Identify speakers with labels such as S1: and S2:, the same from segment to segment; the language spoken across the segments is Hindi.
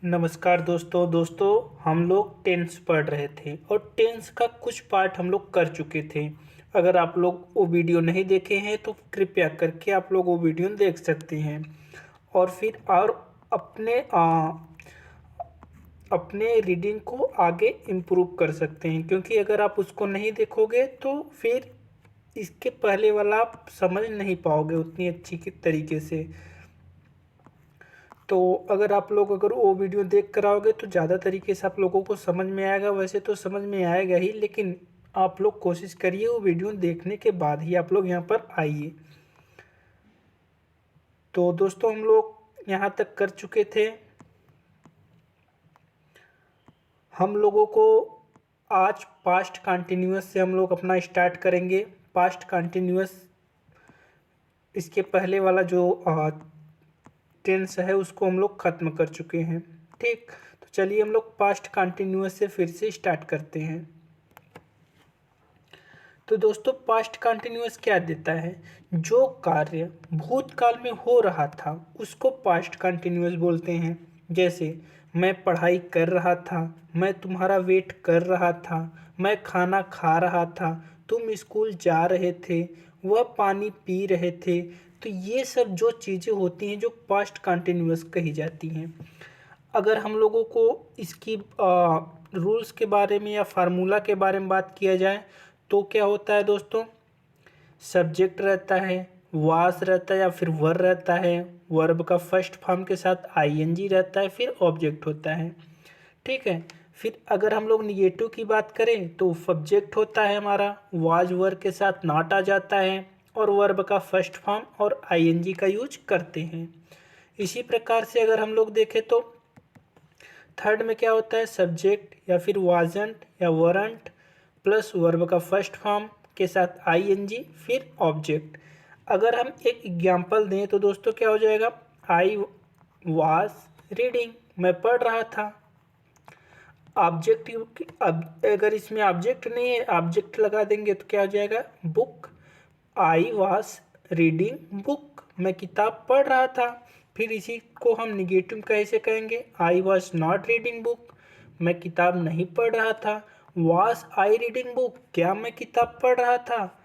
S1: नमस्कार दोस्तों हम लोग टेंस पढ़ रहे थे और टेंस का कुछ पार्ट हम लोग कर चुके थे। अगर आप लोग वो वीडियो नहीं देखे हैं तो कृपया करके आप लोग वो वीडियो देख सकते हैं और फिर अपने अपने रीडिंग को आगे इम्प्रूव कर सकते हैं, क्योंकि अगर आप उसको नहीं देखोगे तो फिर इसके पहले वाला आप समझ नहीं पाओगे उतनी अच्छी तरीके से। तो अगर वो वीडियो देख कर आओगे तो ज़्यादा तरीके से आप लोगों को समझ में आएगा। वैसे तो समझ में आएगा ही, लेकिन आप लोग कोशिश करिए वो वीडियो देखने के बाद ही आप लोग यहाँ पर आइए। तो दोस्तों हम लोग यहाँ तक कर चुके थे। हम लोगों को आज पास्ट कंटिन्यूअस से हम लोग अपना स्टार्ट करेंगे। पास्ट कंटिन्यूअस इसके पहले वाला जो टेंस है उसको हम लोग ख़त्म कर चुके हैं। ठीक, तो चलिए हम लोग पास्ट कंटिन्यूअस से फिर से स्टार्ट करते हैं। तो दोस्तों पास्ट कंटिन्यूअस क्या देता है? जो कार्य भूतकाल में हो रहा था उसको पास्ट कंटिन्यूअस बोलते हैं। जैसे मैं पढ़ाई कर रहा था, मैं तुम्हारा वेट कर रहा था, मैं खाना खा रहा था, तुम स्कूल जा रहे थे, वह पानी पी रहे थे। तो ये सब जो चीज़ें होती हैं जो पास्ट कंटिन्यूअस कही जाती हैं। अगर हम लोगों को इसकी रूल्स के बारे में या फार्मूला के बारे में बात किया जाए तो क्या होता है दोस्तों? सब्जेक्ट रहता है, वास रहता है या फिर वर रहता है, वर्ब का फर्स्ट फॉर्म के साथ आईएनजी रहता है, फिर ऑब्जेक्ट होता है। ठीक है, फिर अगर हम लोग निगेटिव की बात करें तो सब्जेक्ट होता है हमारा, वाज वर के साथ नॉट आ जाता है और वर्ब का फर्स्ट फॉर्म और आईएनजी का यूज करते हैं। इसी प्रकार से अगर हम लोग देखें तो थर्ड में क्या होता है? सब्जेक्ट या फिर वाजंट या वरंट प्लस वर्ब का फर्स्ट फॉर्म के साथ आईएनजी फिर ऑब्जेक्ट। अगर हम एक एग्जांपल दें तो दोस्तों क्या हो जाएगा? आई वाज रीडिंग, मैं पढ़ रहा था। ऑब्जेक्ट, अब अगर इसमें ऑब्जेक्ट नहीं है, ऑब्जेक्ट लगा देंगे तो क्या हो जाएगा? Book, I was reading book, मैं किताब पढ़ रहा था। फिर इसी को हम निगेटिव कैसे कहेंगे? I was not reading book, मैं किताब नहीं पढ़ रहा था। वॉज आई रीडिंग बुक, क्या मैं किताब पढ़ रहा था?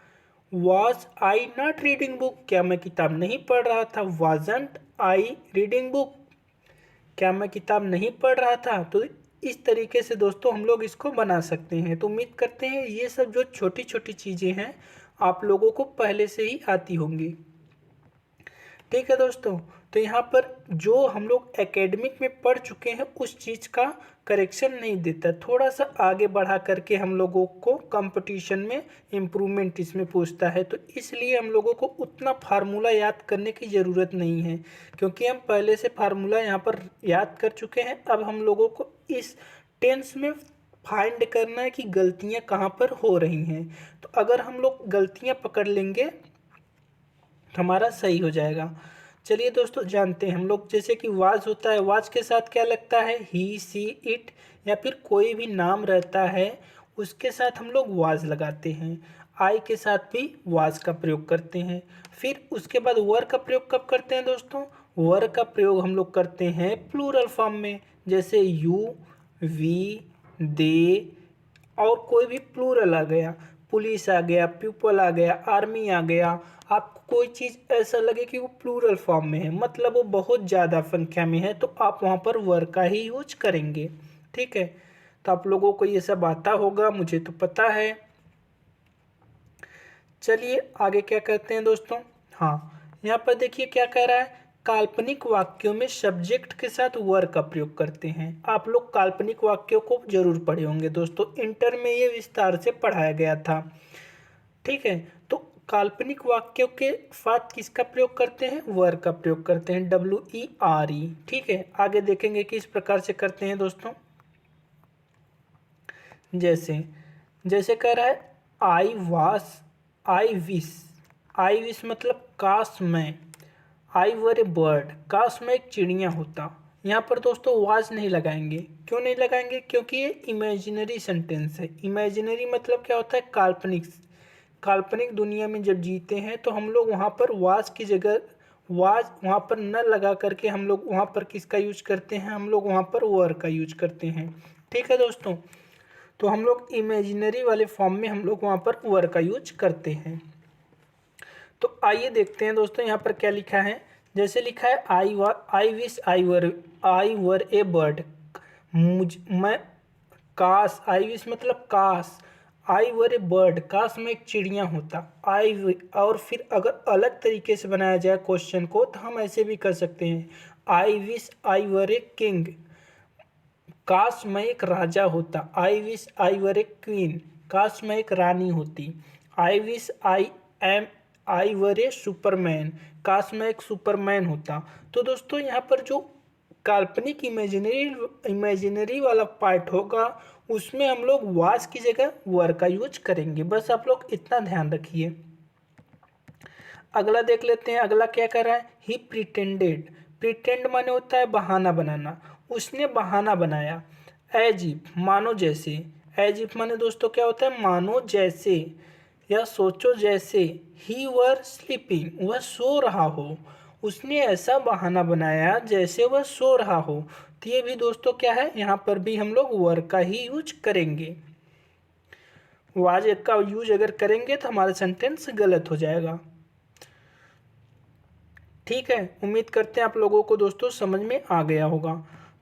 S1: Was I not reading book, क्या मैं किताब नहीं पढ़ रहा था? वाजंट आई रीडिंग बुक, क्या मैं किताब नहीं पढ़ रहा था? तो इस तरीके से दोस्तों हम लोग इसको बना सकते हैं। तो उम्मीद करते हैं ये सब जो छोटी छोटी चीज़ें हैं आप लोगों को पहले से ही आती होंगी। ठीक है दोस्तों, तो यहाँ पर जो हम लोग एकेडमिक में पढ़ चुके हैं उस चीज़ का करेक्शन नहीं देता, थोड़ा सा आगे बढ़ा करके हम लोगों को कंपटीशन में इम्प्रूवमेंट इसमें पूछता है। तो इसलिए हम लोगों को उतना फार्मूला याद करने की ज़रूरत नहीं है, क्योंकि हम पहले से फार्मूला यहाँ पर याद कर चुके हैं। अब हम लोगों को इस टेंस में फाइंड करना है कि गलतियाँ कहाँ पर हो रही हैं। तो अगर हम लोग गलतियाँ पकड़ लेंगे हमारा सही हो जाएगा। चलिए दोस्तों जानते हैं हम लोग, जैसे कि वाज होता है, वाज के साथ क्या लगता है? ही, सी, इट या फिर कोई भी नाम रहता है उसके साथ हम लोग वाज लगाते हैं। आई के साथ भी वाज का प्रयोग करते हैं। फिर उसके बाद वर का प्रयोग कब करते हैं दोस्तों? वर का प्रयोग हम लोग करते हैं प्लूरल फॉर्म में, जैसे यू, वी, दे और कोई भी प्लूरल आ गया, पुलिस आ गया, पीपल आ गया, आर्मी आ गया। आपको कोई चीज़ ऐसा लगे कि वो प्लूरल फॉर्म में है, मतलब वो बहुत ज़्यादा संख्या में है, तो आप वहाँ पर वर का ही यूज करेंगे। ठीक है, तो आप लोगों को ये सब आता होगा, मुझे तो पता है। चलिए आगे क्या करते हैं दोस्तों। हाँ, यहाँ पर देखिए क्या कह रहा है? काल्पनिक वाक्यों में सब्जेक्ट के साथ वर का प्रयोग करते हैं। आप लोग काल्पनिक वाक्यों को जरूर पढ़े होंगे दोस्तों, इंटर में ये विस्तार से पढ़ाया गया था। ठीक है, तो काल्पनिक वाक्यों के साथ किसका प्रयोग करते हैं? वर का प्रयोग करते हैं, WERE। ठीक है, आगे देखेंगे किस प्रकार से करते हैं दोस्तों। जैसे जैसे कह रहा है आई वास, आई विश, आई विश मतलब काश मैं, आई वर ए बर्ड, काश मैं एक चिड़िया होता। यहाँ पर दोस्तों वाज नहीं लगाएंगे। क्यों नहीं लगाएंगे? क्योंकि ये इमेजिनरी सेंटेंस है। इमेजिनरी मतलब क्या होता है? काल्पनिक। काल्पनिक दुनिया में जब जीते हैं तो हम लोग वहाँ पर वाज की जगह वाज वहाँ पर न लगा करके हम लोग वहाँ पर किसका यूज करते हैं, हम लोग वहाँ पर वर का यूज करते हैं। ठीक है दोस्तों, तो हम लोग इमेजिनरी वाले फॉर्म में हम लोग वहाँ पर वर का यूज करते हैं। तो आइए देखते हैं दोस्तों यहाँ पर क्या लिखा है। जैसे लिखा है I wish I were A bird. मैं काश, आई विश मतलब काश, आई वर ए बर्ड, काश मैं एक चिड़िया होता। और फिर अगर अलग तरीके से बनाया जाए क्वेश्चन को तो हम ऐसे भी कर सकते हैं, I wish I were a king, काश मैं एक राजा होता। I wish I were A queen, काश मैं एक रानी होती। I wish I were A Superman, काश मैं एक सुपरमैन होता। तो दोस्तों यहाँ पर जो काल्पनिक इमेजिनरी वाला पार्ट होगा उसमें हम लोग वाज की जगह वर का यूज करेंगे। बस आप लोग इतना ध्यान रखिए। अगला देख लेते हैं, अगला क्या कर रहा है। ही प्रिटेंडेड, प्रिटेंड माने होता है बहाना बनाना, उसने बहाना बनाया। एज इफ मानो जैसे, एज इफ माने दोस्तों क्या होता है, मानो जैसे या सोचो जैसे। ही वर स्लीपिंग, वह सो रहा हो, उसने ऐसा बहाना बनाया जैसे वह सो रहा हो। तो ये भी दोस्तों क्या है, यहाँ पर भी हम लोग वर का ही यूज करेंगे। वाज का यूज अगर करेंगे तो हमारा सेंटेंस गलत हो जाएगा। ठीक है, उम्मीद करते हैं आप लोगों को दोस्तों समझ में आ गया होगा।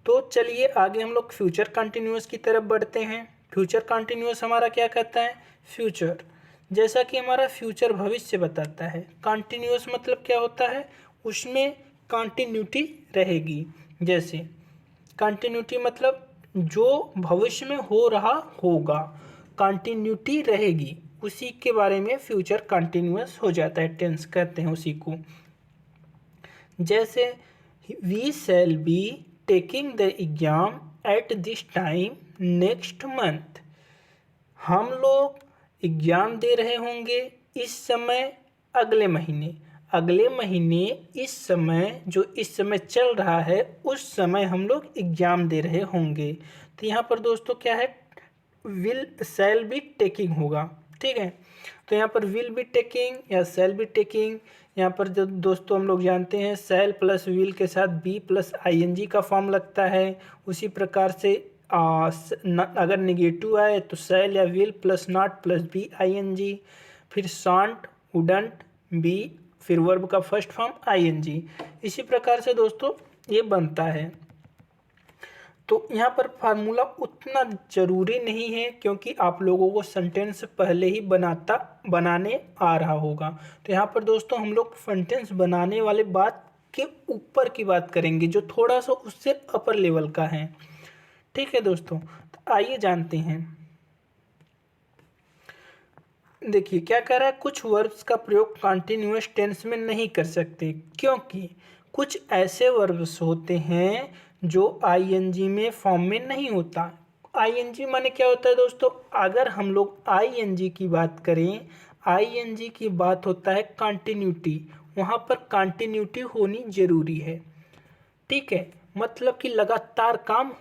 S1: तो चलिए आगे हम लोग फ्यूचर कंटिन्यूअस की तरफ बढ़ते हैं। फ्यूचर कंटिन्यूअस हमारा क्या कहता है, फ्यूचर जैसा कि हमारा फ्यूचर भविष्य बताता है। कंटिन्यूअस मतलब क्या होता है, उसमें कंटिन्यूटी रहेगी। जैसे कंटिन्यूटी मतलब जो भविष्य में हो रहा होगा, कंटिन्यूटी रहेगी, उसी के बारे में फ्यूचर कंटिन्यूअस हो जाता है, टेंस कहते हैं उसी को। जैसे we shall be taking the exam at this time next month, हम लोग एग्जाम दे रहे होंगे इस समय अगले महीने। अगले महीने इस समय, जो इस समय चल रहा है उस समय हम लोग एग्जाम दे रहे होंगे। तो यहाँ पर दोस्तों क्या है, विल शैल बी टेकिंग होगा। ठीक है, तो यहाँ पर विल बी टेकिंग या शैल बी टेकिंग, यहाँ पर जो दोस्तों हम लोग जानते हैं शैल प्लस विल के साथ बी प्लस आईएनजी का फॉर्म लगता है। उसी प्रकार से अगर निगेटिव आए तो शैल या will plus not plus be ING, फिर शांट वुडंट बी, फिर वर्ब का फर्स्ट फॉर्म आईएनजी। इसी प्रकार से दोस्तों ये बनता है। तो यहाँ पर फार्मूला उतना ज़रूरी नहीं है क्योंकि आप लोगों को सेंटेंस पहले ही बनाने आ रहा होगा। तो यहाँ पर दोस्तों हम लोग सेंटेंस बनाने वाले बात के ऊपर की बात करेंगे जो थोड़ा सा उससे अपर लेवल का है। ठीक है दोस्तों, तो आइए जानते हैं। देखिए क्या कह रहा है, कुछ वर्ब्स का प्रयोग कंटिन्यूअस टेंस में नहीं कर सकते क्योंकि कुछ ऐसे वर्ब्स होते हैं जो आईएनजी में फॉर्म में नहीं होता। आईएनजी माने क्या होता है दोस्तों, अगर हम लोग आईएनजी की बात करें, आईएनजी की बात होता है कंटिन्यूटी, वहाँ पर कंटिन्यूटी होनी जरूरी है। ठीक है, मतलब कि लगातार काम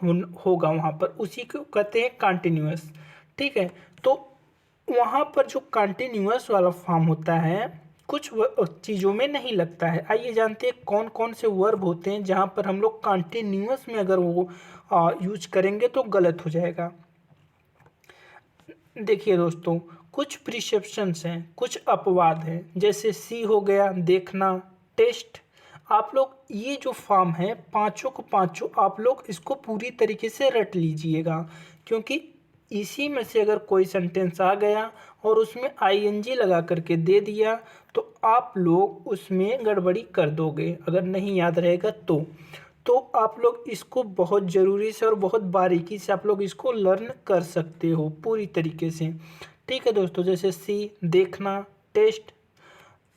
S1: होगा वहाँ पर, उसी को कहते हैं कंटिन्यूअस। ठीक है, तो वहाँ पर जो कंटिन्यूअस वाला फॉर्म होता है कुछ चीज़ों में नहीं लगता है। आइए जानते हैं कौन कौन से वर्ब होते हैं जहाँ पर हम लोग कंटिन्यूअस में अगर वो यूज करेंगे तो गलत हो जाएगा। देखिए दोस्तों, कुछ प्रिसेप्शंस हैं, कुछ अपवाद हैं, जैसे सी हो गया देखना, टेस्ट। आप लोग ये जो फॉर्म है पांचों को पांचों आप लोग इसको पूरी तरीके से रट लीजिएगा क्योंकि इसी में से अगर कोई सेंटेंस आ गया और उसमें आईएनजी लगा करके दे दिया तो आप लोग उसमें गड़बड़ी कर दोगे अगर नहीं याद रहेगा तो आप लोग इसको बहुत ज़रूरी से और बहुत बारीकी से आप लोग इसको लर्न कर सकते हो पूरी तरीके से। ठीक है दोस्तों, जैसे सी देखना, टेस्ट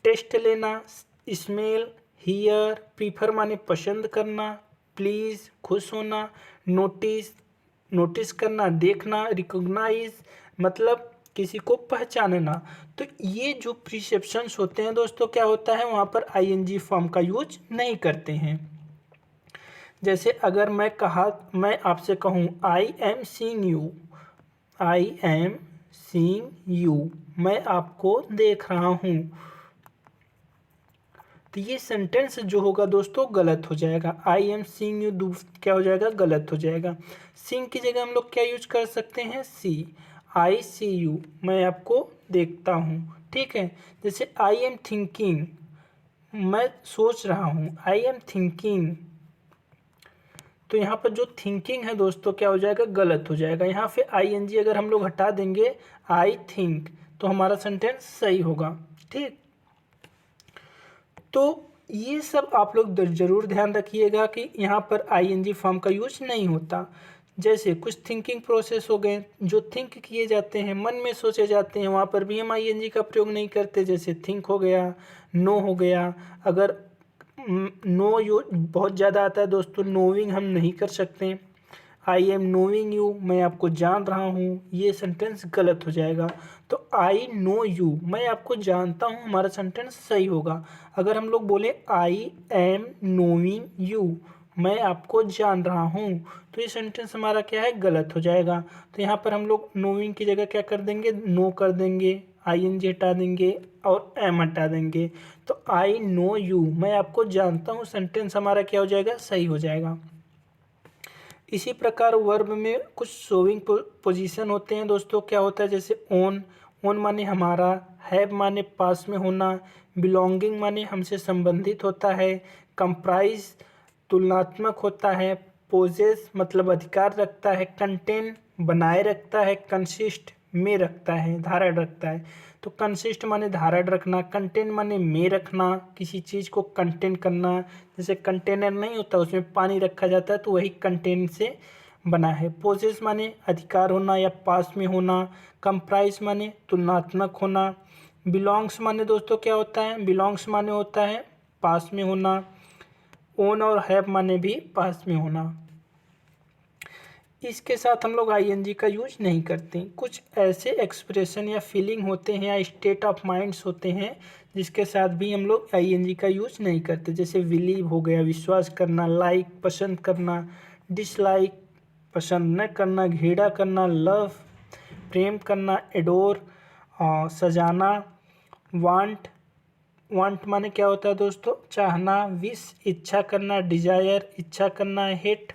S1: टेस्ट लेना, स्मेल, हियर, प्रीफर माने पसंद करना, प्लीज़ खुश होना, नोटिस नोटिस करना, देखना, रिकॉग्नाइज मतलब किसी को पहचानना। तो ये जो प्रिसेप्शंस होते हैं दोस्तों क्या होता है वहाँ पर आईएनजी फॉर्म का यूज नहीं करते हैं। जैसे अगर मैं आपसे कहूँ आई am seeing you, I am seeing you, मैं आपको देख रहा हूँ। तो ये सेंटेंस जो होगा दोस्तों गलत हो जाएगा। आई एम सीइंग यू क्या हो जाएगा, गलत हो जाएगा। सीइंग की जगह हम लोग क्या यूज कर सकते हैं, सी। आई सी यू, मैं आपको देखता हूँ, ठीक है। जैसे आई एम थिंकिंग, मैं सोच रहा हूँ, आई एम थिंकिंग। तो यहाँ पर जो थिंकिंग है दोस्तों क्या हो जाएगा, गलत हो जाएगा। यहाँ पे आई एन जी अगर हम लोग हटा देंगे आई थिंक, तो हमारा सेंटेंस सही होगा, ठीक। तो ये सब आप लोग जरूर ध्यान रखिएगा कि यहाँ पर आई एन जी फॉर्म का यूज नहीं होता। जैसे कुछ थिंकिंग प्रोसेस हो गए जो थिंक किए जाते हैं, मन में सोचे जाते हैं, वहाँ पर भी हम आई एन जी का प्रयोग नहीं करते। जैसे थिंक हो गया, नो हो गया। अगर नो यू बहुत ज़्यादा आता है दोस्तों, नोविंग हम नहीं कर सकते। आई एम नोविंग यू, मैं आपको जान रहा हूँ, ये सेंटेंस गलत हो जाएगा। तो आई नो यू, मैं आपको जानता हूँ, हमारा सेंटेंस सही होगा। अगर हम लोग बोले आई एम नोविंग यू, मैं आपको जान रहा हूँ, तो ये सेंटेंस हमारा क्या है, गलत हो जाएगा। तो यहाँ पर हम लोग नोविंग की जगह क्या कर देंगे, नो कर देंगे, आई एन जी हटा देंगे और एम हटा देंगे। तो आई नो यू, मैं आपको जानता हूँ, सेंटेंस हमारा क्या हो जाएगा, सही हो जाएगा। इसी प्रकार वर्ब में कुछ शोइंग पोजीशन होते हैं दोस्तों। क्या होता है, जैसे ओन, ओन माने हमारा, हैव माने पास में होना, बिलोंगिंग माने हमसे संबंधित होता है, कंप्राइज तुलनात्मक होता है, पोजेस मतलब अधिकार रखता है, कंटेन बनाए रखता है, कंसिस्ट में रखता है, धारण रखता है। तो कंसिस्ट माने धारण रखना, कंटेन माने में रखना, किसी चीज़ को कंटेन करना। जैसे कंटेनर नहीं होता उसमें पानी रखा जाता है, तो वही कंटेन से बना है। पोजेस माने अधिकार होना या पास में होना, कंप्राइज माने तुलनात्मक होना, बिलोंग्स माने दोस्तों क्या होता है, बिलोंग्स माने होता है पास में होना, ओन और हैव माने भी पास में होना। इसके साथ हम लोग आईएनजी का यूज नहीं करते। कुछ ऐसे एक्सप्रेशन या फीलिंग होते हैं या स्टेट ऑफ माइंड्स होते हैं जिसके साथ भी हम लोग आईएनजी का यूज नहीं करते। जैसे बिलीव हो गया, विश्वास करना, लाइक पसंद करना, डिसलाइक पसंद न करना, घृणा करना, लव प्रेम करना, एडोर सजाना, वांट, वांट माने क्या होता है दोस्तों, चाहना, विश इच्छा करना, डिजायर इच्छा करना, हेट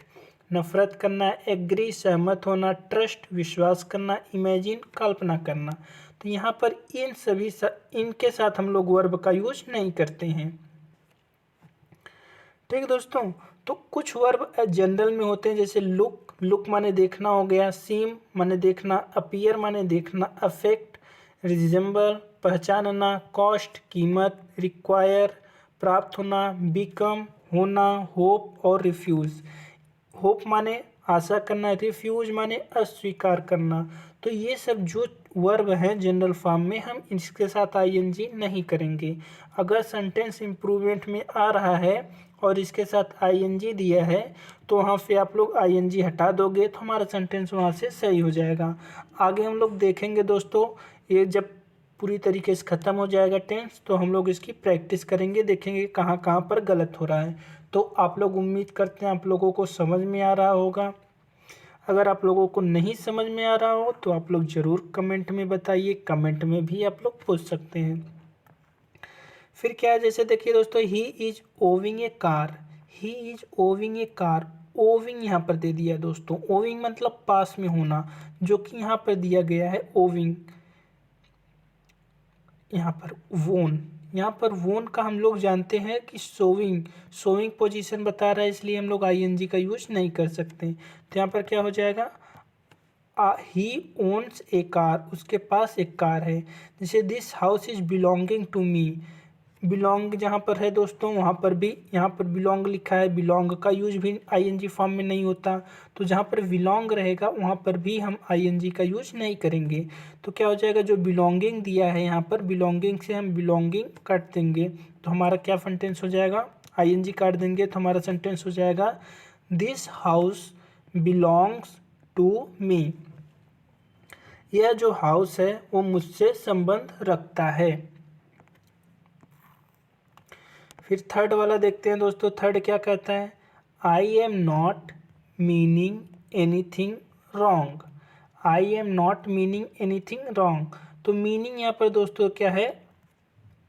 S1: नफरत करना, एग्री सहमत होना, ट्रस्ट विश्वास करना, इमेजिन कल्पना करना। तो यहाँ पर इन सभी इनके साथ हम लोग वर्ब का यूज नहीं करते हैं, ठीक है दोस्तों। तो कुछ वर्ब जनरल में होते हैं, जैसे लुक, लुक माने देखना हो गया, सीम माने देखना, अपीयर माने देखना, अफेक्ट रिजेंबल पहचानना, कॉस्ट कीमत, रिक्वायर प्राप्त होना, बिकम होना, होप और रिफ्यूज़। होप माने आशा करना, रिफ्यूज माने अस्वीकार करना। तो ये सब जो वर्ब हैं जनरल फॉर्म में, हम इसके साथ आईएनजी नहीं करेंगे। अगर सेंटेंस इम्प्रूवमेंट में आ रहा है और इसके साथ आईएनजी दिया है तो वहाँ पे आप लोग आईएनजी हटा दोगे तो हमारा सेंटेंस वहाँ से सही हो जाएगा। आगे हम लोग देखेंगे दोस्तों, ये जब पूरी तरीके से ख़त्म हो जाएगा टेंस तो हम लोग इसकी प्रैक्टिस करेंगे, देखेंगे कहाँ कहाँ पर गलत हो रहा है। तो आप लोग उम्मीद करते हैं आप लोगों को समझ में आ रहा होगा। अगर आप लोगों को नहीं समझ में आ रहा हो तो आप लोग ज़रूर कमेंट में बताइए, कमेंट में भी आप लोग पूछ सकते हैं। फिर क्या है, जैसे देखिए दोस्तों, he is owing A car, he is owing A car, owing यहाँ पर दे दिया दोस्तों। ओविंग मतलब पास में होना, जो कि यहाँ पर दिया गया है ओविंग। यहाँ पर वोन, यहाँ पर वोन का हम लोग जानते हैं कि सोविंग, सोविंग पोजीशन बता रहा है, इसलिए हम लोग आईएनजी का यूज नहीं कर सकते। तो यहाँ पर क्या हो जाएगा, ही ओन्स ए कार, उसके पास एक कार है। जैसे this house is belonging to me, belong जहाँ पर है दोस्तों वहाँ पर भी, यहाँ पर बिलोंग लिखा है, बिलोंग का यूज भी आईएनजी फॉर्म में नहीं होता। तो जहाँ पर बिलोंग रहेगा वहाँ पर भी हम आईएनजी का यूज नहीं करेंगे। तो क्या हो जाएगा, जो बिलोंगिंग दिया है यहाँ पर, बिलोंगिंग से हम बिलोंगिंग काट देंगे तो हमारा क्या सेंटेंस हो जाएगा, आईएनजी काट देंगे तो हमारा सेंटेंस हो जाएगा this house belongs to me, यह जो हाउस है वो मुझसे संबंध रखता है। फिर थर्ड वाला देखते हैं दोस्तों, थर्ड क्या कहता है, I am not meaning anything wrong, I am not meaning anything wrong. तो मीनिंग यहाँ पर दोस्तों क्या है,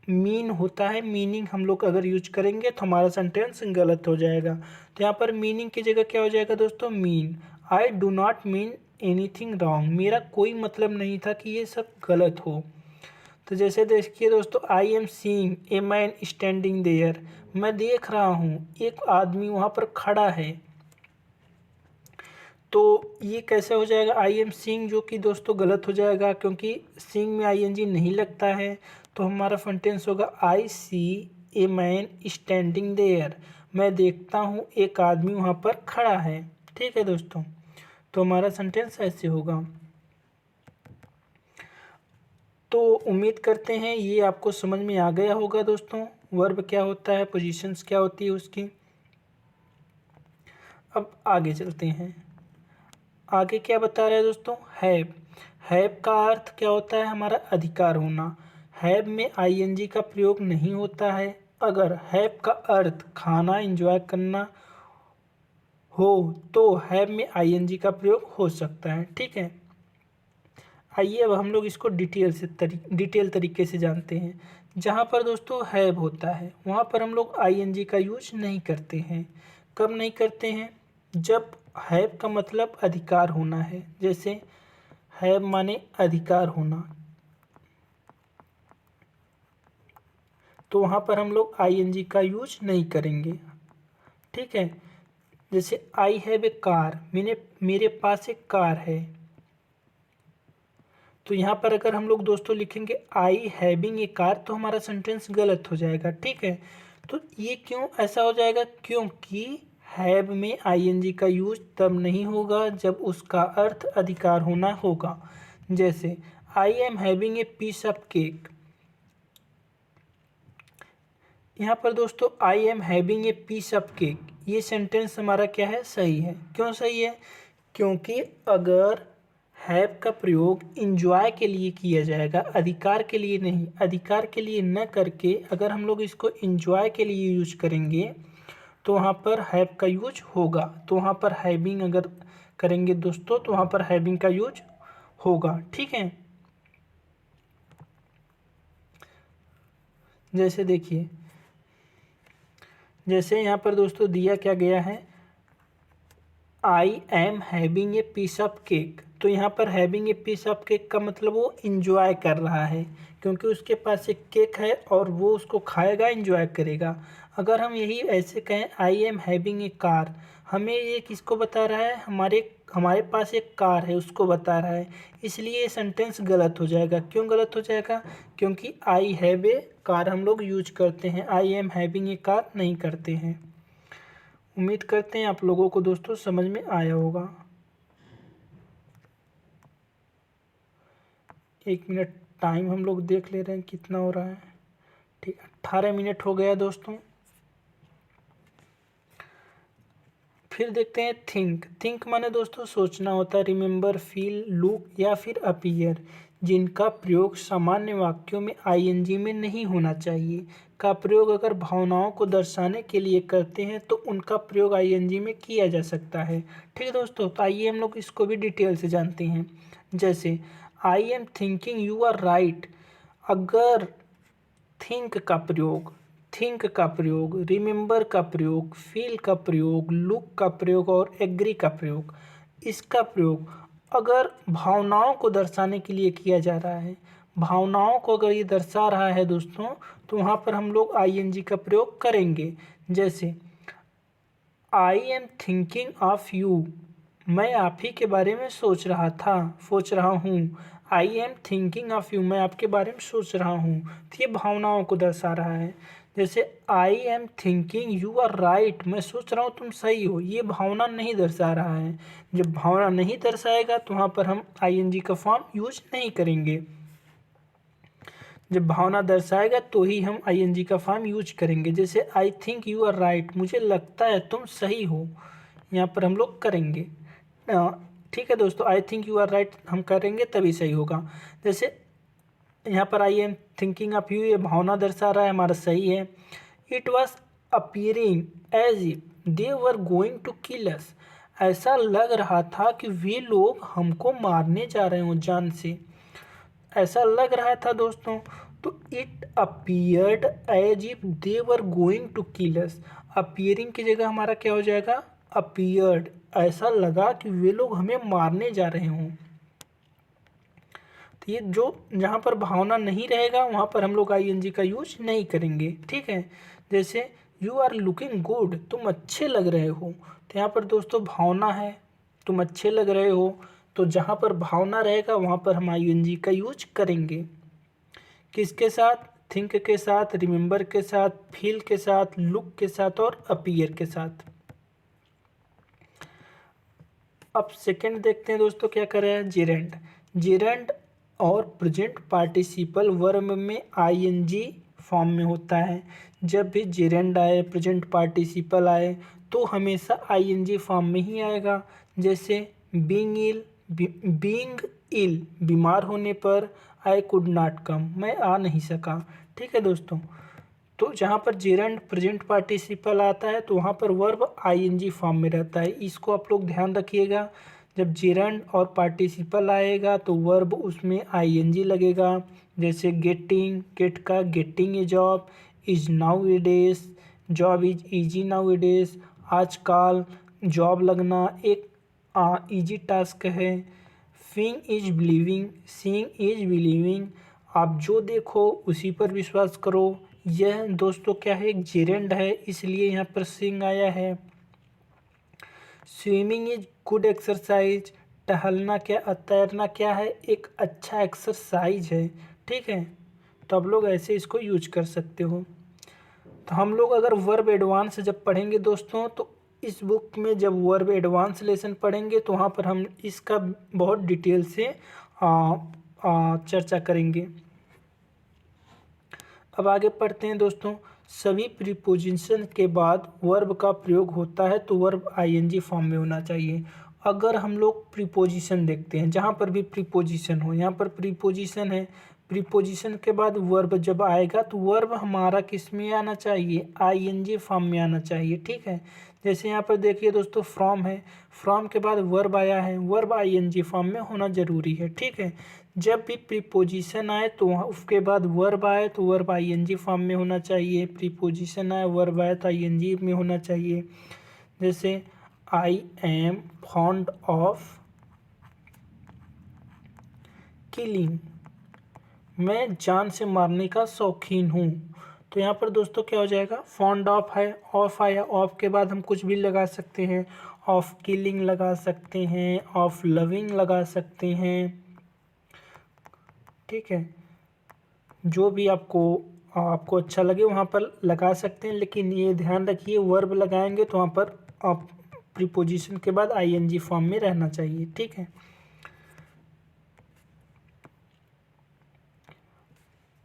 S1: मीन होता है, मीनिंग हम लोग अगर यूज करेंगे तो हमारा सेंटेंस गलत हो जाएगा। तो यहाँ पर मीनिंग की जगह क्या हो जाएगा दोस्तों, mean. I do not mean anything wrong, मेरा कोई मतलब नहीं था कि ये सब गलत हो। तो जैसे देखिए दोस्तों, I am seeing a man standing there, मैं देख रहा हूँ एक आदमी वहाँ पर खड़ा है। तो ये कैसे हो जाएगा, आई एम सीइंग, जो कि दोस्तों गलत हो जाएगा क्योंकि सीइंग में आईएनजी नहीं लगता है। तो हमारा सेंटेंस होगा आई सी ए मैन स्टैंडिंग देयर, मैं देखता हूँ एक आदमी वहाँ पर खड़ा है। ठीक है दोस्तों, तो हमारा सेंटेंस ऐसे होगा। तो उम्मीद करते हैं ये आपको समझ में आ गया होगा दोस्तों, वर्ब क्या होता है, पोजीशंस क्या होती है उसकी। अब आगे चलते हैं, आगे क्या बता रहा है दोस्तों, हैव। हैव का अर्थ क्या होता है, हमारा अधिकार होना। हैव में आईएनजी का प्रयोग नहीं होता है। अगर हैव का अर्थ खाना, एंजॉय करना हो तो हैव में आईएनजी का प्रयोग हो सकता है। ठीक है, आइए अब हम लोग इसको डिटेल तरीके से जानते हैं। जहाँ पर दोस्तों हैव होता है वहाँ पर हम लोग आईएनजी का यूज नहीं करते हैं। कब नहीं करते हैं, जब हैव का मतलब अधिकार होना है। जैसे हैव माने अधिकार होना, तो वहाँ पर हम लोग आईएनजी का यूज नहीं करेंगे। ठीक है, जैसे आई हैव ए कार, मेरे पास एक कार है। तो यहाँ पर अगर हम लोग दोस्तों लिखेंगे आई हैविंग ए कार तो हमारा सेंटेंस गलत हो जाएगा। ठीक है, तो ये क्यों ऐसा हो जाएगा, क्योंकि हैव में आईएनजी का यूज तब नहीं होगा जब उसका अर्थ अधिकार होना होगा। जैसे I am having a piece of cake, यहाँ पर दोस्तों I am having a piece of cake, ये सेंटेंस हमारा क्या है, सही है। क्यों सही है, क्योंकि अगर हैव का प्रयोग इंजॉय के लिए किया जाएगा, अधिकार के लिए नहीं, अधिकार के लिए न करके अगर हम लोग इसको इंजॉय के लिए यूज करेंगे तो वहाँ पर हैव का यूज होगा। तो वहाँ पर हैविंग अगर करेंगे दोस्तों तो वहाँ पर हैविंग का यूज होगा। ठीक है, जैसे देखिए, जैसे यहाँ पर दोस्तों दिया क्या गया है, I am having a piece of cake. तो यहाँ पर having a piece of cake का मतलब वो इंजॉय कर रहा है, क्योंकि उसके पास एक केक है और वो उसको खाएगा, इंजॉय करेगा। अगर हम यही ऐसे कहें आई एम हैविंग ए कार, हमें ये किसको बता रहा है, हमारे पास एक कार है उसको बता रहा है, इसलिए ये सेंटेंस गलत हो जाएगा। क्यों गलत हो जाएगा, क्योंकि आई हैव ए कार हम लोग यूज करते हैं, आई एम हैविंग ए कार नहीं करते हैं। उम्मीद करते हैं आप लोगों को दोस्तों समझ में आया होगा। एक मिनट टाइम हम लोग देख ले रहे हैं कितना हो रहा है। ठीक, 18 मिनट हो गया दोस्तों। फिर देखते हैं थिंक। थिंक माने दोस्तों सोचना होता है। रिमेंबर, फील, लुक या फिर अपीयर, जिनका प्रयोग सामान्य वाक्यों में आईएनजी में नहीं होना चाहिए, का प्रयोग अगर भावनाओं को दर्शाने के लिए करते हैं तो उनका प्रयोग आईएनजी में किया जा सकता है। ठीक है दोस्तों, तो आइए हम लोग इसको भी डिटेल से जानते हैं। जैसे I am thinking you are right, अगर थिंक का प्रयोग, थिंक का प्रयोग, रिमेंबर का प्रयोग, फील का प्रयोग, लुक का प्रयोग और एग्री का प्रयोग, इसका प्रयोग अगर भावनाओं को दर्शाने के लिए किया जा रहा है, भावनाओं को अगर ये दर्शा रहा है दोस्तों, तो वहाँ पर हम लोग आईएनजी का प्रयोग करेंगे। जैसे I am thinking of you, मैं आप ही के बारे में सोच रहा था, सोच रहा हूँ। आई एम थिंकिंग ऑफ यू, मैं आपके बारे में सोच रहा हूँ, तो ये भावनाओं को दर्शा रहा है। जैसे I am thinking you are right, मैं सोच रहा हूँ तुम सही हो, ये भावना नहीं दर्शा रहा है। जब भावना नहीं दर्शाएगा तो वहाँ पर हम आईएनजी का फॉर्म यूज नहीं करेंगे। जब भावना दर्शाएगा तो ही हम आईएनजी का फॉर्म यूज करेंगे। जैसे I think you are right, मुझे लगता है तुम सही हो, यहाँ पर हम लोग करेंगे। ठीक है दोस्तों, I think you are right हम करेंगे तभी सही होगा। जैसे यहाँ पर I am thinking of you, ये भावना दर्शा रहा है, हमारा सही है। It was appearing as if they were going to kill us, ऐसा लग रहा था कि वे लोग हमको मारने जा रहे हों जान से, ऐसा लग रहा था दोस्तों। तो it appeared as if they were going to kill us. Appearing की जगह हमारा क्या हो जाएगा, अपीयर्ड। ऐसा लगा कि वे लोग हमें मारने जा रहे हों। तो ये जो जहाँ पर भावना नहीं रहेगा वहाँ पर हम लोग आईएनजी का यूज नहीं करेंगे, ठीक है। जैसे यू आर लुकिंग गुड, तुम अच्छे लग रहे हो, तो यहाँ पर दोस्तों भावना है, तुम अच्छे लग रहे हो, तो जहाँ पर भावना रहेगा वहाँ पर हम आईएनजी का यूज करेंगे। किसके साथ, थिंक के साथ, रिमेंबर के साथ, फील के साथ, लुक के साथ और अपीयर के साथ। अब सेकंड देखते हैं दोस्तों क्या कर रहा है, जेरेंड। जेरेंड और प्रेजेंट पार्टिसिपल वर्ब में आईएनजी फॉर्म में होता है। जब भी जेरेंड आए, प्रेजेंट पार्टिसिपल आए, तो हमेशा आईएनजी फॉर्म में ही आएगा। जैसे बीइंग इल, बीइंग इल, बीमार होने पर, आई कुड नॉट कम, मैं आ नहीं सका, ठीक है दोस्तों। तो जहाँ पर जेरेंड प्रेजेंट पार्टिसिपल आता है तो वहाँ पर वर्ब आईएनजी फॉर्म में रहता है। इसको आप लोग ध्यान रखिएगा। जब जेरेंड और पार्टिसिपल आएगा तो वर्ब उसमें आईएनजी लगेगा। जैसे गेटिंग, गेट का getting a job, is now A days, job is easy now A days, आजकल जॉब लगना एक इजी टास्क है। Seeing is believing, seeing is believing, आप जो देखो उसी पर विश्वास करो। यह दोस्तों क्या है, एक जेरेंड है, इसलिए यहाँ पर सीइंग आया है। स्विमिंग इज गुड एक्सरसाइज, टहलना क्या, तैरना क्या है, एक अच्छा एक्सरसाइज है, ठीक है। तो आप लोग ऐसे इसको यूज कर सकते हो। तो हम लोग अगर वर्ब एडवांस जब पढ़ेंगे दोस्तों, तो इस बुक में जब वर्ब एडवांस लेसन पढ़ेंगे तो वहाँ पर हम इसका बहुत डिटेल से चर्चा करेंगे। अब आगे पढ़ते हैं दोस्तों। सभी प्रीपोजिशन के बाद वर्ब का प्रयोग होता है तो वर्ब आईएनजी फॉर्म में होना चाहिए। अगर हम लोग प्रीपोजिशन देखते हैं, जहाँ पर भी प्रीपोजिशन हो, यहाँ पर प्रीपोजिशन है, प्रीपोजिशन के बाद वर्ब जब आएगा तो वर्ब हमारा किस में आना चाहिए, आईएनजी फॉर्म में आना चाहिए, ठीक है। जैसे यहाँ पर देखिए दोस्तों, फ्रॉम है, फ्रॉम के बाद वर्ब आया है, वर्ब आईएनजी फॉर्म में होना जरूरी है, ठीक है। जब भी प्रीपोजिशन आए तो वहाँ उसके बाद वर्ब आए तो वर्ब आईएनजी फॉर्म में होना चाहिए। प्रीपोजिशन आए, वर्ब आए तो आईएनजी में होना चाहिए। जैसे I am fond of killing, मैं जान से मारने का शौकीन हूँ। तो यहाँ पर दोस्तों क्या हो जाएगा, फॉन्ड ऑफ है, ऑफ आया, ऑफ के बाद हम कुछ भी लगा सकते हैं, ऑफ किलिंग लगा सकते हैं, ऑफ लविंग लगा सकते हैं, ठीक है। जो भी आपको अच्छा लगे वहाँ पर लगा सकते हैं, लेकिन ये ध्यान रखिए वर्ब लगाएंगे तो वहाँ पर आप प्रीपोजिशन के बाद आईएनजी फॉर्म में रहना चाहिए, ठीक है।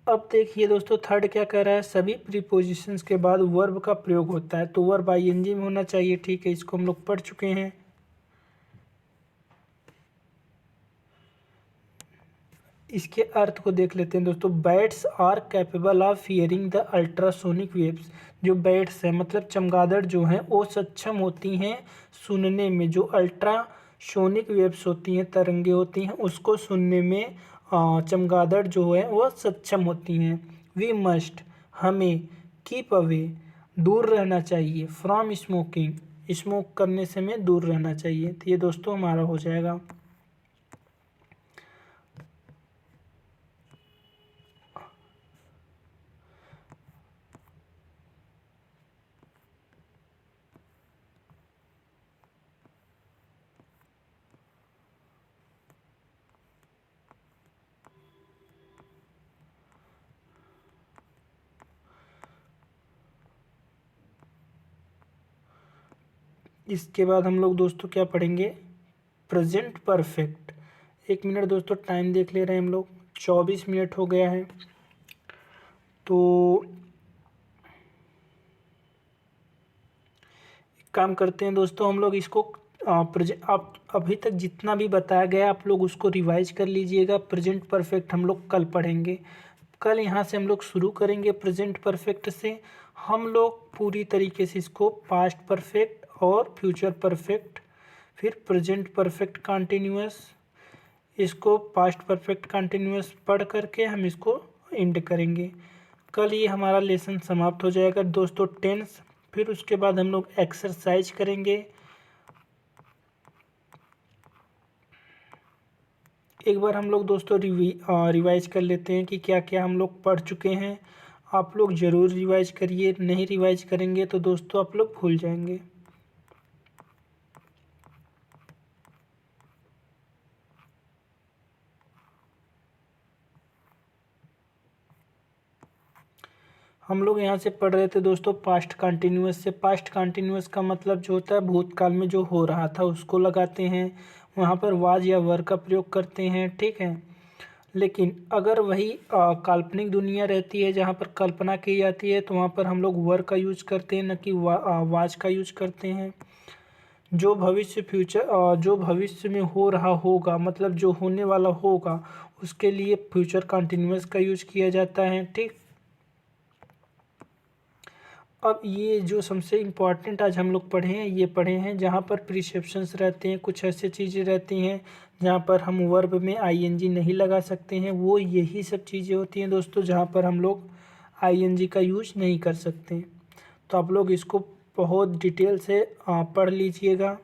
S1: अब देखिए दोस्तों, थर्ड क्या कह रहा है, सभी प्रीपोजिशंस के बाद वर्ब का प्रयोग होता है तो वर्ब आईएनजी में होना चाहिए, ठीक है। इसको हम लोग पढ़ चुके हैं। इसके अर्थ को देख लेते हैं दोस्तों। Bats are capable of hearing the ultrasonic waves, जो बैट्स है मतलब चमगादड़ जो हैं वो सक्षम होती हैं सुनने में, जो अल्ट्रासोनिक वेव्स होती हैं, तरंगे होती हैं, उसको सुनने में चमगादड़ जो है वह सक्षम होती हैं। वी मस्ट, हमें, कीप अवे, दूर रहना चाहिए, फ्रॉम स्मोकिंग, स्मोक करने से हमें दूर रहना चाहिए। तो ये दोस्तों हमारा हो जाएगा। इसके बाद हम लोग दोस्तों क्या पढ़ेंगे, प्रेजेंट परफेक्ट। एक मिनट दोस्तों, टाइम देख ले रहे हैं हम लोग, 24 मिनट हो गया है। तो एक काम करते हैं दोस्तों, हम लोग इसको आप अभी तक जितना भी बताया गया आप लोग उसको रिवाइज कर लीजिएगा। प्रेजेंट परफेक्ट हम लोग कल पढ़ेंगे। कल यहाँ से हम लोग शुरू करेंगे प्रेजेंट परफेक्ट से। हम लोग पूरी तरीके से इसको पास्ट परफेक्ट और फ्यूचर परफेक्ट, फिर प्रेजेंट परफेक्ट कंटिन्यूअस, इसको पास्ट परफेक्ट कंटिन्यूअस पढ़ करके हम इसको एंड करेंगे। कल ये हमारा लेसन समाप्त हो जाएगा दोस्तों टेंस। फिर उसके बाद हम लोग एक्सरसाइज करेंगे। एक बार हम लोग दोस्तों रिवाइज कर लेते हैं कि क्या क्या हम लोग पढ़ चुके हैं। आप लोग ज़रूर रिवाइज करिए, नहीं रिवाइज करेंगे तो दोस्तों आप लोग भूल जाएंगे। हम लोग यहाँ से पढ़ रहे थे दोस्तों पास्ट कंटिन्यूअस से। पास्ट कंटिन्यूअस का मतलब जो होता है भूतकाल में जो हो रहा था उसको लगाते हैं, वहाँ पर वाज या वर का प्रयोग करते हैं, ठीक है। लेकिन अगर वही काल्पनिक दुनिया रहती है जहाँ पर कल्पना की जाती है तो वहाँ पर हम लोग वर का यूज करते हैं, न कि वाज का यूज करते हैं। जो भविष्य में हो रहा होगा मतलब जो होने वाला होगा उसके लिए फ्यूचर कंटिन्यूअस का यूज किया जाता है, ठीक। अब ये जो सबसे इम्पॉर्टेंट आज हम लोग पढ़े हैं ये पढ़े हैं जहाँ पर प्रिसेप्शंस रहते हैं, कुछ ऐसी चीज़ें रहती हैं जहाँ पर हम वर्ब में आईएनजी नहीं लगा सकते हैं। वो यही सब चीज़ें होती हैं दोस्तों जहाँ पर हम लोग आईएनजी का यूज नहीं कर सकते। तो आप लोग इसको बहुत डिटेल से पढ़ लीजिएगा।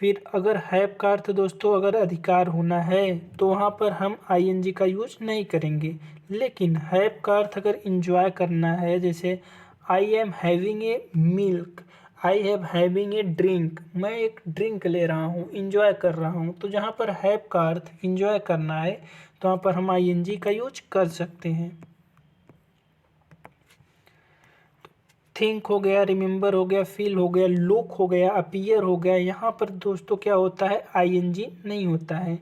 S1: फिर अगर हैव का अर्थ दोस्तों अगर अधिकार होना है तो वहाँ पर हम आईएनजी का यूज नहीं करेंगे। लेकिन हैव का अर्थ अगर इंजॉय करना है, जैसे I am having A milk, I have having a drink, मैं एक ड्रिंक ले रहा हूँ, इंजॉय कर रहा हूँ, तो जहाँ पर हैव का अर्थ इंजॉय करना है तो वहाँ पर हम आईएनजी का यूज कर सकते हैं। थिंक हो गया, रिमेंबर हो गया, फील हो गया, लुक हो गया, अपीयर हो गया, यहाँ पर दोस्तों क्या होता है आईएनजी नहीं होता है,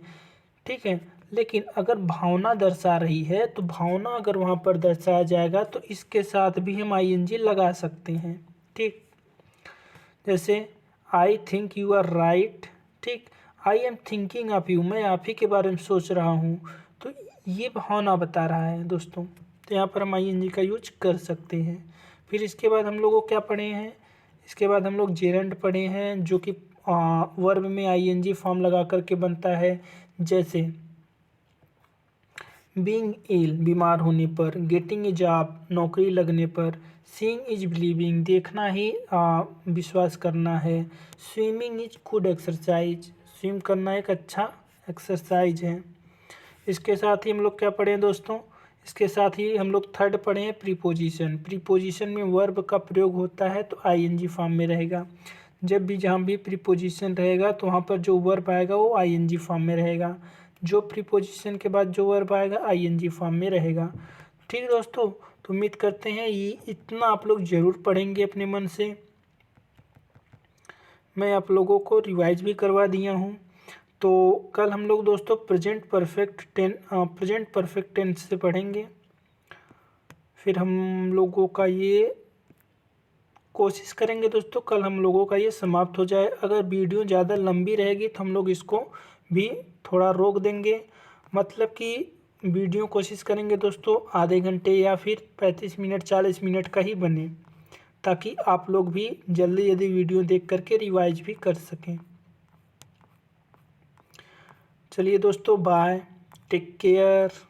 S1: ठीक है। लेकिन अगर भावना दर्शा रही है तो भावना अगर वहाँ पर दर्शाया जाएगा तो इसके साथ भी हम आईएनजी लगा सकते हैं, ठीक। जैसे I think you are right, ठीक। I am thinking of you, मैं आप ही के बारे में सोच रहा हूँ, तो ये भावना बता रहा है दोस्तों, तो यहाँ पर हम आईएनजी का यूज कर सकते हैं। फिर इसके बाद हम लोगों क्या पढ़े हैं, इसके बाद हम लोग जेरंड पढ़े हैं जो कि वर्ब में आईएनजी फॉर्म लगा करके बनता है। जैसे बीइंग इल बीमार होने पर, गेटिंग ए जॉब नौकरी लगने पर, सीइंग इज बिलीविंग देखना ही विश्वास करना है, swimming is good exercise swim करना एक अच्छा एक्सरसाइज है। इसके साथ ही हम लोग क्या पढ़े हैं दोस्तों, इसके साथ ही हम लोग थर्ड पढ़े हैं प्रीपोजिशन। प्रीपोजिशन में वर्ब का प्रयोग होता है तो आईएनजी फॉर्म में रहेगा। जब भी जहाँ भी प्रीपोजिशन रहेगा तो वहाँ पर जो वर्ब आएगा वो आईएनजी फॉर्म में रहेगा, जो प्रीपोजिशन के बाद जो वर्ब आएगा आईएनजी फॉर्म में रहेगा, ठीक दोस्तों। तो उम्मीद करते हैं ये इतना आप लोग ज़रूर पढ़ेंगे अपने मन से। मैं आप लोगों को रिवाइज भी करवा दिया हूँ। तो कल हम लोग दोस्तों प्रेजेंट परफेक्ट टेंस से पढ़ेंगे। फिर हम लोगों का ये कोशिश करेंगे दोस्तों कल हम लोगों का ये समाप्त हो जाए। अगर वीडियो ज़्यादा लंबी रहेगी तो हम लोग इसको भी थोड़ा रोक देंगे, मतलब कि वीडियो कोशिश करेंगे दोस्तों आधे घंटे या फिर 35 मिनट 40 मिनट का ही बने, ताकि आप लोग भी जल्दी जल्दी वीडियो देख करके रिवाइज भी कर सकें। चलिए दोस्तों बाय, टेक केयर।